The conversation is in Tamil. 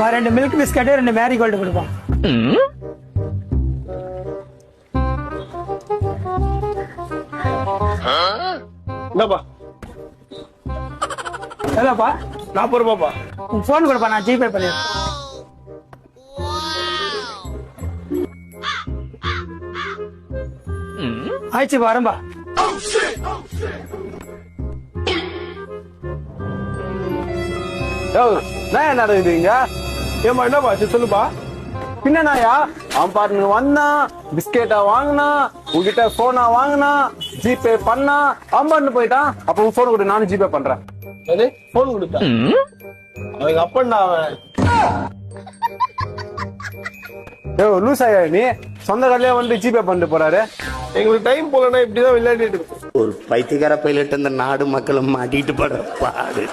2 மில்க் பிஸ்கட் 2 மேரி கோல்டு கொடுப்போம். என்னப்பா எவ்வளோப்பா? 40 ரூபாப்பா. உன் ஃபோன் கொடுப்பா, நான் ஜிபே பண்ணிடுறேன். ஆயிடுச்சு, வரம்பா. நான் என்ன நடக்குதுங்க? ஏமா என்னப்பா ஆச்சு சொல்லுப்பா. பின்னாயா அவன் பாருங்க வந்தா பிஸ்கெட்டா வாங்கினா உங்ககிட்ட போனா வாங்கினா ஜிபே பண்ணா அவன் பாட்டு போயிட்டான். அப்ப உன் போன் கொடு, நானும் ஜிபே பண்றேன். அது போன் கொடுத்தா அவங்க அப்பா அவன். லூஸ் ஆயா நீ சொந்த கடையிலே வந்து ஜிபே பண்ணிட்டு போறாரு. எங்களுக்கு டைம் போலன்னா இப்படிதான் விளையாடிட்டு இருக்கோம். ஒரு பைத்தியக்கார பைலட் இந்த நாடு மக்களும் மாட்டிட்டு பட பாடு.